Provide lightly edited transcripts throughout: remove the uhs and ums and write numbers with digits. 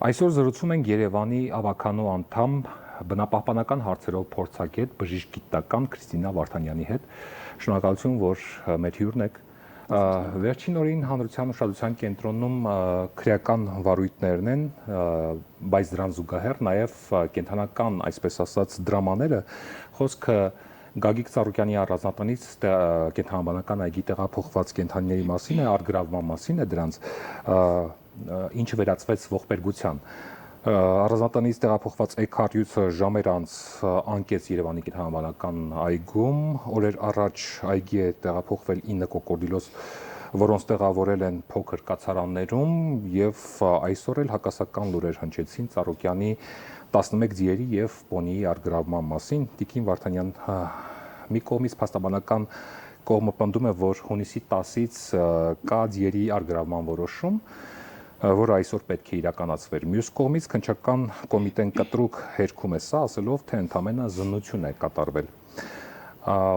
Այսօր զրուցում ենք Երևանի ավականու անդամ բնապահպանական հարցերով փորձագետ բժիշկ գիտնական Քրիստինա Վարդանյանի հետ։ Շնորհակալություն, որ մեր հյուրն եք։ Վերջին օրին հանրության ուշադրության կենտրոնում քրեական վարույթներն են, բայց դրան զուգահեռ նաև կենթանական, այսպես ասած, դրամաները, խոսքը Գագիկ Ծառուկյանի առանձնատնից կենթանաբանական այգի տեղափոխված կենդանիների մասին է, առգրավման մասին է դրանց, ինչը վերածվեց ողբերգության։ Առանձնատնից տեղափոխված էգ-հարյուցը ժամեր անց անկեց Երևանի կենթանաբանական այգում, օրեր առաջ այգի է տեղափոխվել 9 կոկորդիլոս, որոնց տեղավորել են փոքր կացարաններում, եւ այսօր էլ հակասական լուրեր հնչեցին Ծառուկյանի 11 ձիերի եւ պոնիի առգրավման մասին։ Տիկին Վարդանյան, մի կողմից փաստաբանական կողմը պնդում է, որ հունիսի 10-ից կա ձիերի առգրավման որոշում, որը այսօր պետք է իրականացվեր։ Մյուս կողմից քննչական կոմիտեն կտրուկ հերքում է սա, ասելով, թե ընդամենը զննություն է կատարվել։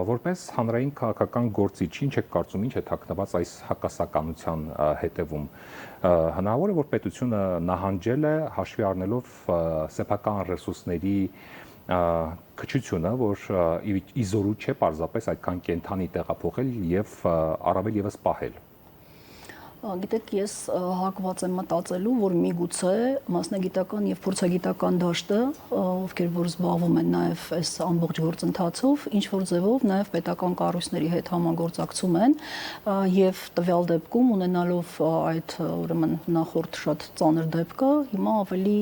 Որպես հանրային քաղաքական գործիչ, ինչ եք կարծում, ինչ է թաքնված այս հակասականության հետևում։ Հնարավոր է, որ պետությունը նահանջել է հաշվի առնելով սեփական ռեսուրսների քչությունը, որ իզորու չէ պարզապես այդքան կենդանի տեղափոխել եւ առավել եւս պահել։ Գիտեք, ես հակված եմ մտածելու, որ միգուցե մասնագիտական եւ փորձագիտական դաշտը, ովքեր որ զբաղվում են նաեւ այս ամբողջ գործընթացով, ինչ որ ձևով նաեւ պետական կառույցների հետ համագործակցում են եւ տվյալ դեպքում ունենալով այդ ուրեմն նախորդ շատ ծանր դեպքը, հիմա ավելի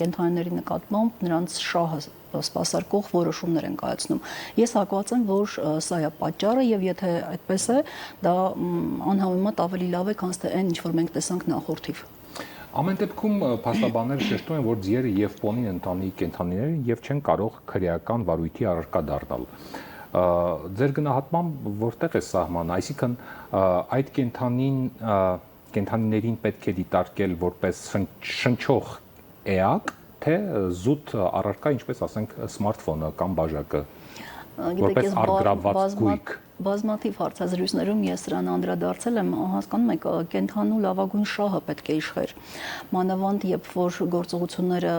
կենդանիների նկատմամբ նրանց շահը սպասարկող որոշումներ են կայացնում։ Ես հակված եմ, որ սա է պատճառը եւ եթե այդպես է, դա անհամեմատ ավելի լավ է, քան թե այն, ինչ որ մենք տեսանք նախորդիվ։ Ամեն դեպքում փաստաբանները շեշտում են, որ ձիերը եւ պոնին ընտանի կենդանիներ են եւ չեն կարող քրեական վարույթի առարկա դառնալ։ Ձեր գնահատմամբ որտեղ է սահմանը, այսինքն այդ կենդանիներին պետք է դիտարկել որպես շնչող էակ, թե զուտ առարկա, ինչպես ասենք, սմարթֆոնը կամ բաժակը, որպես առգրավված գույք։ Բազմաթիվ հարցազրույցներում ես սրան անդրադարձել եմ, հասկանում եք, կենդանու լավագույն շահը պետք է իշխեր։ Մանավանդ, երբ որ գործողությունները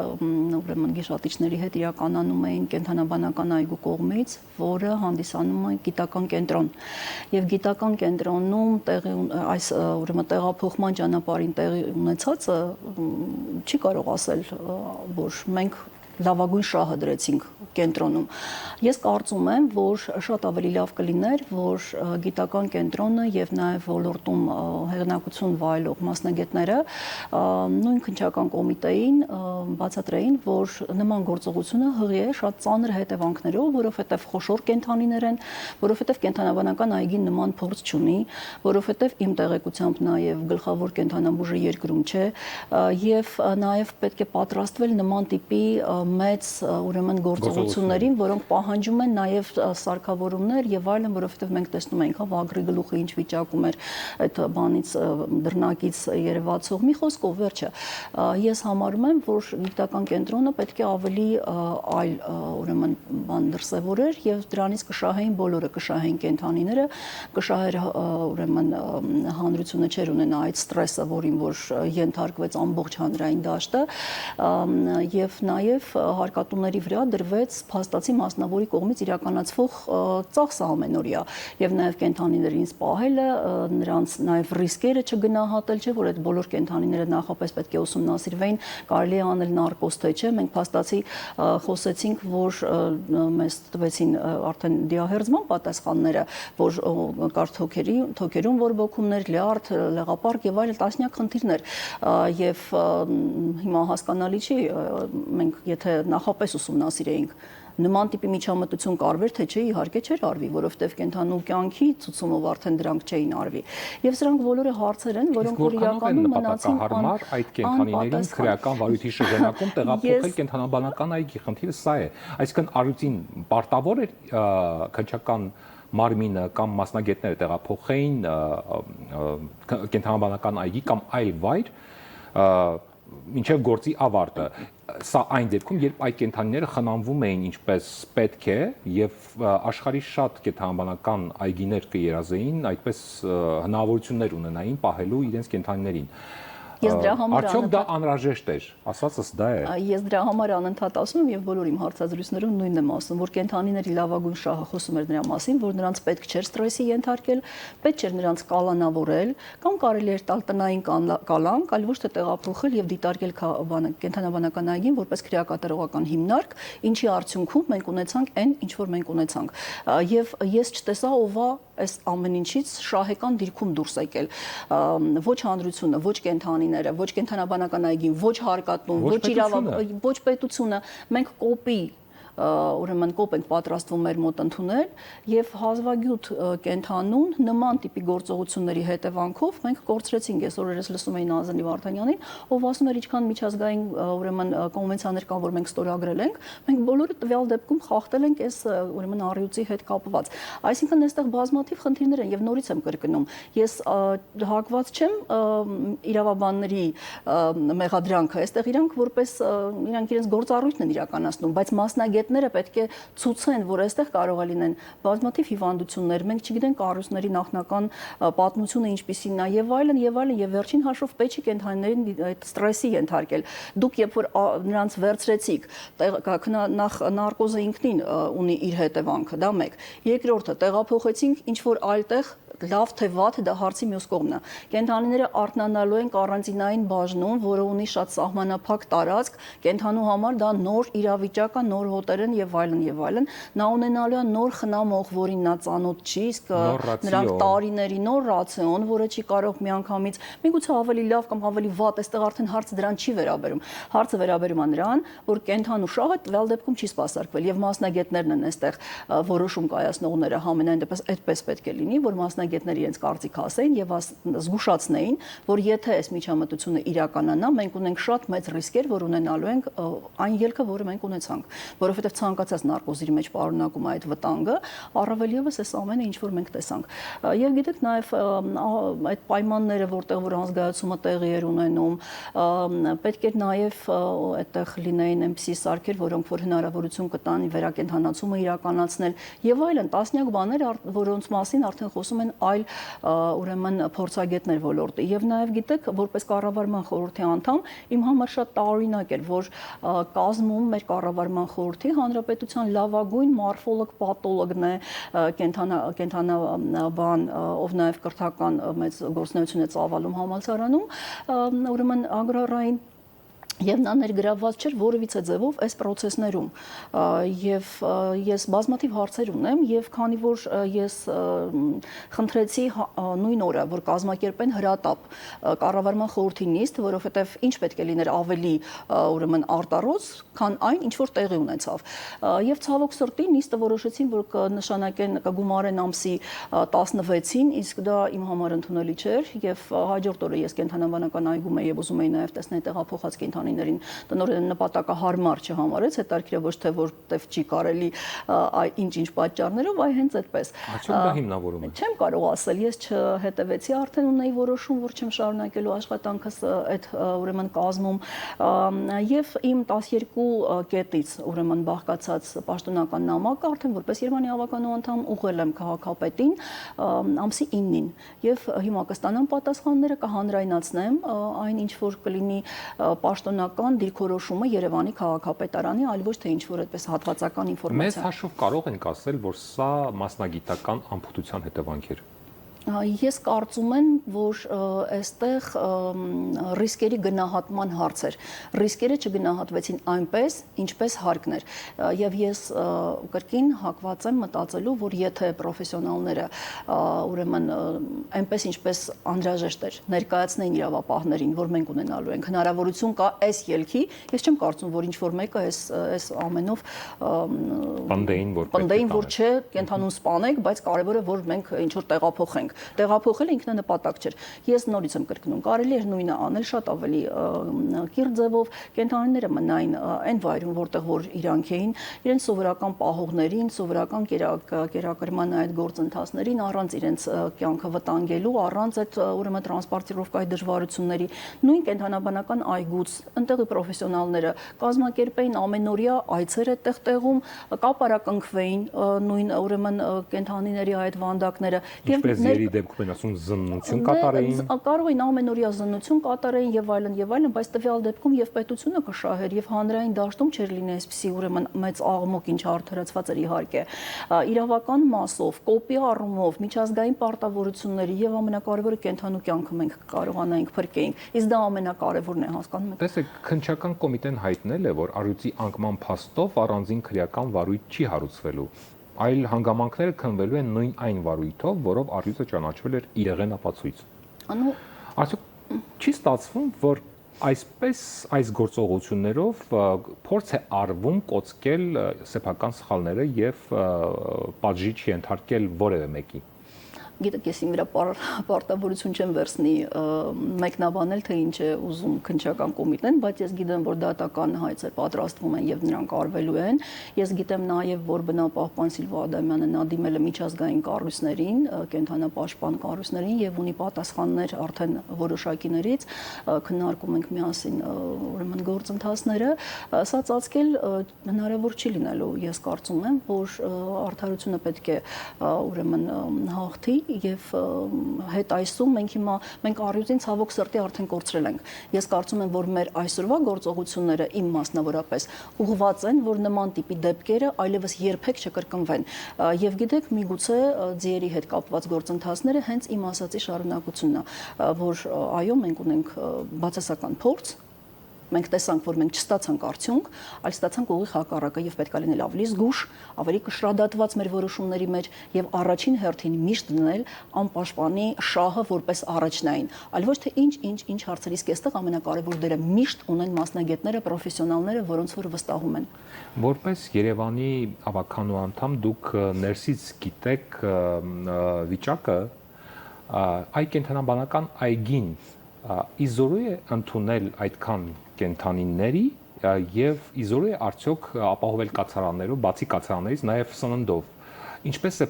ուրեմն գիշատիչների հետ իրականանում էին կենդանաբանական այգու կողմից, որը հանդիսանում է գիտական կենտրոն։ Եվ գիտական կենտրոնում այս ուրեմն տեղափոխման ճանապարհին տեղի ունեցածը չի կարող ասել, որ մենք լավագույն շահը դրեցինք կենտրոնում։ Ես կարծում եմ, որ շատ ավելի լավ կլիներ, որ գիտական կենտրոնը եւ նաեւ ոլորտում հեղինակություն վայելող մասնագետները նույն քննչական կոմիտեին բացատրեին, որ նման գործողությունը հղի է շատ ծանր հետևանքներով, որովհետեւ խոշոր կենդանիներ են, որովհետեւ կենդանաբանական այգին նման փորձ չունի, որովհետեւ իմ տեղեկությամբ նաեւ գլխավոր կենդանաբուժը երկրում չէ եւ նաեւ պետք է պատրաստվել նման տիպի մեծ ուրեմն գործողություններին, որոնք պահանջում են նաև սարքավորումներ եւ այլն, որովհետեւ մենք տեսնում ենք, վագրի գլուխը ինչ վիճակում էր այդ բանից դռնակից երևացող մի խոսքով վերջը։ Ես համարում եմ, որ գիտական կենտրոնը պետք է ավելի այլ ուրեմն բան դրսևորեր եւ դրանից կշահեին բոլորը, կշահեին կենդանիները, կշահեր ուրեմն հանրությունը չեր ունենա այդ ստրեսը, որին որ ենթարկվեց ամբողջ հանրային դաշտը եւ նաեւ հարկատուների վրա դրվեց փաստացի մասնավորի կողմից իրականացվող ծախսը ամենօրյա եւ նաեւ կենդանիներին սպահելը, նրանց նաեւ ռիսկերը չգնահատել, չէ՞ որ այդ բոլոր կենդանիները նախապես պետք է ուսումնասիրվեին, կարելի է անել նարկոզ թե չէ, մենք փաստացի խոսեցինք, որ մեզ տվեցին արդեն դիահերձման պատասխանները, որ կար թոքերում բորբոքումներ, լյարդ, լեղապարկ եւ այլ տասնյակ խնդիրներ եւ հիմա հասկանալի չի, մենք եթե նախապես ուսումնասիրեինք նման տիպի միջամտություն կարվեր, թե չէ, իհարկե չէր արվի, որովհետև կենդանու կյանքի ցուցումով արդեն դրանք չէին արվի։ Եվ սրանք բոլորը հարցեր են, որոնք որ իրականում մնացին անպատասխան այդ կենդանիներին քրեական վարույթի շրջանակում տեղափոխել կենդանաբանական այգի, խնդիրը սա է։ Այսինքն առյուծին պարտավոր էր քննչական մարմինը կամ մասնագետները տեղափոխեին կենդանաբանական այգի կամ այլ վայր մինչև գործի ավարտը։ Սա այն դեպքում, երբ այդ կենդանիները խնամվում էին ինչպես պետք է եւ աշխարհի շատ կենդանաբանական այգիներ կերազեին, այդպես հնարավորություններ ունենային պահելու իրենց կենդանիներին։ Ես դրա համար Արդյոք դա անհրաժեշտ էր, ասածս դա է։ Ես դրա համար անընդհատ ասում եմ եւ բոլոր իմ հարցազրույցներում նույնն եմ ասում, որ կենթանիների լավագույն շահը խոսում էր նրա մասին, որ նրանց պետք չէր ստրեսի ենթարկել, պետք չէր նրանց կալանավորել, կամ կարելի էր տալ տնային կալանք, այլ ոչ թե տեղափոխել եւ դիտարկել կենթանաբանական այգին որպես քրեակատարողական հիմնարկ, ինչի արդյունքում մենք ունեցանք այն, ինչ որ մենք ունեցանք։ Եվ ես չտեսա ով է այս ամեն ինչից շահեկան դիրքում դուրս եկել։ Ոչ հանրությունը, ոչ կենթանիները, ոչ կենթանաբանական այգին, ոչ հարկատուն, ոչ պետությունը, մենք կոպի ուրեմն կոպ ենք պատրաստվում մեր մոտ ընդունել եւ հազվագյուտ կենթանուն նման տիպի գործողությունների հետևանքով մենք կորցրեցինք այսօր ես լսում էի Նազանի Վարդանյանին ով ասում էր ինչքան միջազգային ուրեմն կոնվենցիաներ կան որ մենք ստորագրել ենք բոլորը տվյալ դեպքում խախտել ենք այս ուրեմն առյուծի հետ կապված այսինքն այստեղ բազմաթիվ խնդիրներ են եւ նորից եմ կրկնում ես հակված չեմ իրավաբանների մեղադրանքը այստեղ իրանք որպես իրանք իրենց գործառույթն են իրականացնում բայց մասնագետները պետք է ցուցեն, որ այստեղ կարող է լինեն բազմաթիվ հիվանդություններ, մենք չգիտենք կառույցների նախնական պատմությունը ինչպիսին է եւ այլն եւ վերջին հաշվով պետք է կենթանիներին այդ ստրեսի ենթարկել։ Դուք երբ որ նրանց վերցրեցիք, նախ նարկոզը ինքնին ունի իր հետևանքը, դա մեկ։ Երկրորդը տեղափոխեցինք ինչ որ այլտեղ լավ թե վատ դա հարցի մյուս կողմն է։ Կենթանիները արթնանալու են կարանտինային բաժնում, որը ունի շատ սահմանափակ տարածք, կենթանու համար դա նոր իրավիճակ է, նոր հոտեր են եւ այլն։ Նա ունենալու է նոր խնամող, որին նա ծանոթ չի, իսկ նրանք տարիների նոր ռացիոն, որը չի կարող միանգամից, միգուցե ավելի լավ կամ ավելի վատ, այստեղ արդեն հարցը դրան չի վերաբերում։ Հարցը վերաբերում է նրան, որ կենթանու շահը տվյալ դեպքում չի սպասարկվել եւ մասնագետներն են այստեղ որոշում կայացնողները համենայն դեպս այդպես պետք է լինի, որ մասնագետները իրենց կարծիք ասեին եւ զգուշացնեին, որ եթե այս միջամտությունը իրականանա, մենք ունենք շատ մեծ ռիսկեր, որ ունենալու ենք այն ելքը, որը մենք ունեցանք, որովհետեւ ցանկացած նարկոզի մեջ պարունակում է այդ վտանգը, առավել եւս այս ամենը ինչ որ մենք տեսանք։ Եվ գիտեք նաեւ այդ պայմանները, որտեղ որ անզգայացումը տեղի էր ունենում, պետք է նաեւ այդտեղ լինեին այնպիսի սարքեր, որոնք որ հնարավորություն կտան վերակենդանացումը իրականացնել եւ այլն, տասնյակ բաներ, որոնց մասին արդեն խոսում են այլ ուրեմն փորձագետներ ոլորտի եւ նաեւ գիտեք որպես կառավարման խորհրդի անդամ իմ համար շատ տարօրինակ էր որ կազմում մեր կառավարման խորհրդի հանրապետության լավագույն մորֆոլոգ պաթոլոգն է կենթանաբան ով նաեւ կրթական մեծ գործունեություն է ծավալում համալսարանում ուրեմն ագրարային Եվ նա ներգրավված չէր որևիցե ձևով այս process-ներում եւ ես բազմաթիվ հարցեր ունեմ եւ քանի որ ես խնդրեցի նույն օրը որ կազմակերպեն հրատապ կառավարման խորհրդի նիստ որովհետեւ ինչ պետք է լիներ ավելի ուրեմն արտառոց քան այն ինչ որ տեղի ունեցավ եւ ցավոք սրտի նիստը որոշեցին որ կնշանակեն կգումարեն ամսի 16-ին իսկ դա իմ համար ընդունելի չէր եւ հաջորդ օրը ես կենթանաբանական այգում եի եւ ուզում էի նաեւ տեսնել տեղափոխած կենթանի տնօրենը նպատակահարմար չհամարեց, հետաքրքիր է ոչ թե որտեվ չի կարելի ինչ-ինչ պատճառներով, այ հենց այդպես։ Արդյոք դա հիմնավորում է։ Չեմ կարող ասել, ես չհետևեցի, արդեն ունեի որոշում, որ չեմ շարունակելու աշխատանքս այդ ուրեմն կազմում եւ իմ 12 կետից ուրեմն բաղկացած պաշտոնական նամակը արդեն որպես Երևանի ավականու անդամ ուղղել եմ քաղաքապետին ամսի 9-ին եւ հիմա կստանամ պատասխանները, կհանրայնացնեմ այն ինչ որ կլինի պաշտոնական դիրքորոշումը Երևանի քաղաքապետարանի, այլ ոչ թե ինչ որ այդպես հատվածական ինֆորմացիա։ Մեզ հաշվով կարող ենք ասել, որ սա մասնագիտական անփութության հետևանք էր։ Ես կարծում եմ, որ այստեղ ռիսկերի գնահատման հարց էր։ Ռիսկերը չգնահատվեցին այնպես, ինչպես հարկն էր։ Եվ ես կրկին հակված եմ մտածելու, որ եթե պրոֆեսիոնալները ուրեմն այնպես ինչպես անհրաժեշտ էր ներկայացնեն իրավապահներին, որ մենք ունենալու ենք հնարավորություն կա այս ելքի, ես չեմ կարծում, որ ինչ որ մեկը այս ամենով պնդեին, որ չէ, կենթանուն սպանեք, բայց կարևորը որ մենք ինչ որ տեղափոխենք Տեղափոխելը ինքնանպատակ չէր։ Ես նորից եմ կրկնում, կարելի էր նույնը անել շատ ավելի կիրթ ձևով, կենթանիները մնային այն վայրում, որտեղ որ իրանք էին, իրենց սովորական պահողներին, սովորական կերակրման այդ գործընթացներին, առանց իրենց կյանքը վտանգելու, առանց այդ ուրեմն տրանսպորտировկայի դժվարությունների, նույն կենթանաբանական այգուց, ընտեղի պրոֆեսիոնալները կազմակերպեին ամենօրյա այցեր այդտեղ տեղում, կապարակնքվեին նույն ուրեմն կենթանիների այդ վանդակները եւ Մեկների դեպքում են ասում զննություն կատարեին։ Կարող են ամենօրյա զննություն կատարեին եւ այլն, բայց տվյալ դեպքում եւ պետությունը կշահեր եւ հանրային դաշտում չէր լինի այսպիսի ուրեմն մեծ աղմուկ, ինչ արդարացված էր իհարկե իրավական մասով, կոպի առումով, միջազգային պարտավորությունների եւ ամենակարևորը կենթանու կյանքը մենք կարողանայինք փրկեինք։ Իսկ դա ամենակարևորն է, հասկանում եք։ Տեսեք, քննչական կոմիտեն հայտնել է, որ առյուծի անկման փաստով առանձին քրեական վարույթ չի հարուցվելու, այլ հանգամանքները քննվելու են նույն այն վարույթով, որով առյուծը ճանաչվել էր իրեղեն ապացույց։ Այսինքն չի ստացվում, որ այսպես այս գործողություններով փորձ է արվում կոծկել սեփական սխալները եւ պատժի չենթարկել որևէ մեկի։ Գիտեք, ես իմ վրա պարտավորություն չեմ վերցնի մեկնաբանել, թե ինչ է ուզում քննչական կոմիտեն, բայց ես գիտեմ, որ դատական հայցեր պատրաստվում են եւ նրանք արվելու են։ Ես գիտեմ նաեւ, որ բնապահպան Սիլվա Ադամյանը նա դիմել է միջազգային կառույցներին, կենթանապաշտպան կառույցներին եւ ունի պատասխաններ արդեն որոշակիներից, քննարկում ենք միասին ուրեմն գործընթացները, սա ծածկել հնարավոր չի լինելու։ Ես կարծում եմ, որ արդարությունը պետք է ուրեմն հաղթի եւ հետ այսում մենք առյուծին ցավոք սրտի արդեն կորցրել ենք։ Ես կարծում եմ, որ մեր այսօրվա գործողությունները իմ մասնավորապես ուղղված են, որ նման տիպի դեպքերը այլևս երբեք չկրկնվեն։ Եվ գիտեք, միգուցե ձիերի հետ կապված գործընթացները հենց իմ ասացի շարունակությունն է, որ այո, մենք ունենք բացասական փորձ, մենք տեսանք, որ մենք չստացանք արդյունք, այլ ստացանք ուղիղ հակառակը եւ պետք է լինել ավելի զգուշ, ավելի կշռադատված մեր որոշումների մեջ եւ առաջին հերթին միշտ դնել անպաշտպանի շահը որպես առաջնային, այլ ոչ թե ինչ հարցեր, իսկ այստեղ ամենակարևոր դերը միշտ ունեն մասնագետները, պրոֆեսիոնալները, որոնց որ վստահում են։ Որպես Երևանի ավականու անդամ դուք ներսից գիտեք վիճակը, այ կենթանաբանական այգին իզորու է ընդունել այդքան կենթանիների եւ իզորու է արդյոք ապահովել կացարաններով, բացի կացարաններից նաեւ սննդով։ Ինչպես է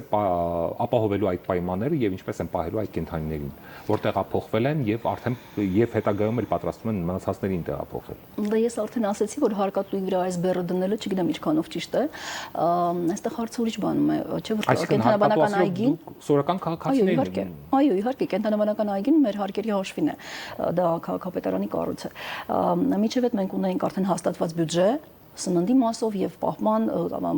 ապահովելու այդ պայմանները եւ ինչպես են պահելու այդ կենթանիներին, որ տեղափոխվել են եւ արդեն եւ հետագայում էլ պատրաստվում են մնացածներին տեղափոխել։ Դա ես արդեն ասացի, որ հարկատուի վրա այս բեռը դնելը չգիտեմ ինչքանով ճիշտ է։ Այստեղ հարցը ուրիշ բանում է, չէ՞ որ կենթանաբանական այգին սորական քաղաքացիներն են։ Այո, իհարկե, կենթանաբանական այգին մեր հարկերի հաշվին է։ Դա քաղաքապետարանի կառույց է։ Միջև այդ մենք ունենք արդեն հաստատված բյուջե սննդի մասով եւ պահման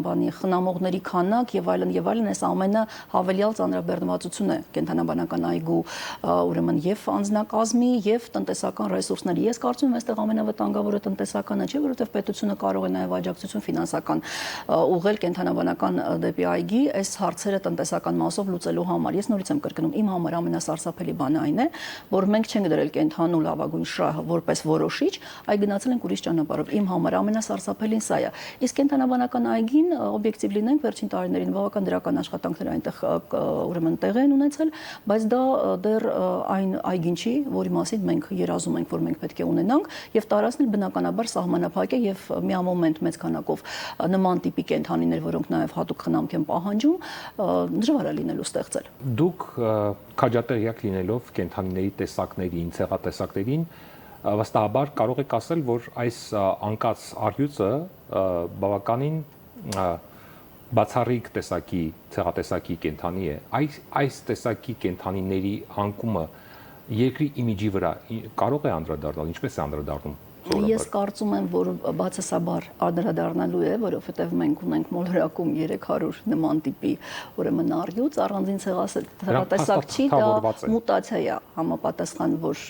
բանի խնամողների քանակ եւ այլն այս ամենը հավելյալ ծանրաբեռնվածություն է կենթանաբանական այգու ուրեմն եւ անձնակազմի եւ տնտեսական ռեսուրսների։ Ես կարծում եմ այստեղ ամենավտանգավորը տնտեսականը չէ, որովհետեւ պետությունը կարող է նաեւ աջակցություն ֆինանսական ուղղել կենթանաբանական դեպի այգի այս հարցերը տնտեսական մասով լուծելու համար։ Ես նորից եմ կրկնում, իմ համար ամենասարսափելի բանը այն է, որ մենք չենք դրել կենթանու լավագույն շահը որպես որոշիչ, այլ գնացել ենք ուրիշ ճանապարհով։ Իմ համար ամենասարսափելի սա է։ Իսկ կենթանաբանական այգին օբյեկտիվ լինենք վերջին տարիներին բավական դրական աշխատանքներ այնտեղ ուրեմն տեղ են ունեցել, բայց դա դեռ այն այգին չի, որի մասին մենք երազում ենք, որ մենք պետք է ունենանք եւ տարածնել բնականաբար սահմանափակ է եւ միամոմենտ մեծ քանակով նման տիպի կենթանիներ, որոնք նաեւ հատուկ խնամք են պահանջում, դժվար է լինելու ստեղծել։ Դուք քաջատեղյակ լինելով կենթանիների տեսակներին, ցեղատեսակներին վստահաբար կարող եք ասել, որ այս անկած առյուծը բավականին բացառիկ տեսակի ցեղատեսակի կենթանի է։ Այս տեսակի կենթանիների անկումը երկրի իմիջի վրա կարող է անդրադառնալ, ինչպես է անդրադառնում։ Ես կարծում եմ, որ բացասաբար անդրադառնալու է, որովհետև մենք ունենք մոլորակում 300 նման տիպի ուրեմն առյուծ, առանձին ցեղատեսակ չի, դա մուտացիա է, համապատասխան որ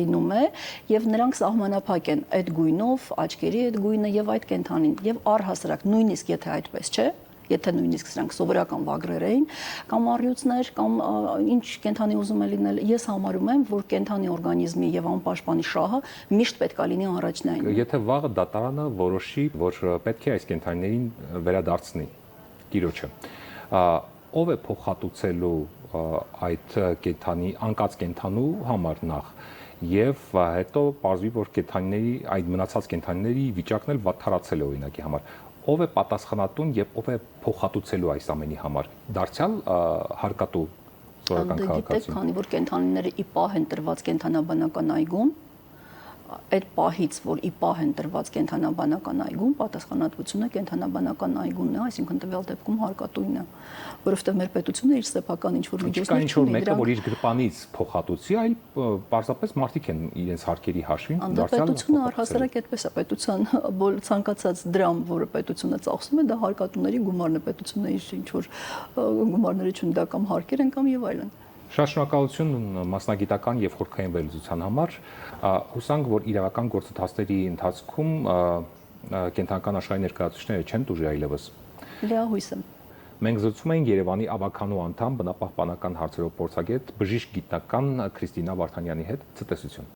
լինում է, եւ նրանք սահմանափակ են այդ գույնով, աչքերի այդ գույնը եւ այդ կենթանին, եւ առհասարակ նույնիսկ եթե այդպես չէ, եթե նույնիսկ սրանք սովորական վագրեր էին կամ առյուծներ կամ ինչ կենթանի ուզում է լինել, ես համարում եմ, որ կենթանի օրգանիզմի եւ անպաշտպանի շահը միշտ պետք է լինի առաջնային։ Եթե վաղը դատարանը որոշի, որ պետք է այս կենթանիներին վերադարձնի տիրոջը, ով է փոխհատուցելու այդ կենթանի անկած կենթանու համար նախ եւ հետո պարզվի, որ կենթանիների այդ մնացած կենթանիների վիճակն էլ վատթարացել է օրինակի համար։ Ով է պատասխանատուն եւ ով է փոխհատուցելու այս ամենի համար։ Դարձյալ հարկատու սովորական քաղաքացին։ Գիտեք, քանի որ կենթանիները ի պահ են տրված կենթանաբանական այգում, այդ պահից, որ ի պահ են տրված կենթանաբանական այգուն, պատասխանատվությունը կենթանաբանական այգունն է, այսինքն տվյալ դեպքում հարկատույնը, որովհետև մեր պետությունը իր սեփական ինչ-որ միջոցներ ինչ-որ մեկը, որ իր գրպանից փոխհատուցի, այլ պարզապես մարդիկ են իրենց հարկերի հաշվին դարձյալ պետությունը առհասարակ այդպես է, պետության ցանկացած դրամ, որը պետությունը ծախսում է, դա հարկատուների գումարն է, պետությունը իր ինչ-որ գումարները չունի, դա կամ հարկեր են կամ եւ այլն։ Շատ շնորհակալություն մասնագիտական եւ խորքային վերլուծության համար։ Հուսանք, որ իրավական գործընթացների ընթացքում կենտրոնական աշխարհի ներկայացուցիչները չեն տուժի այլևս։ Լիահույս եմ։ Մենք զրուցում ենք Երևանի ավականու անդամ բնապահպանական հարցերով փորձագետ բժիշկ գիտնական Քրիստինա Վարդանյանի հետ։ Ցտեսություն։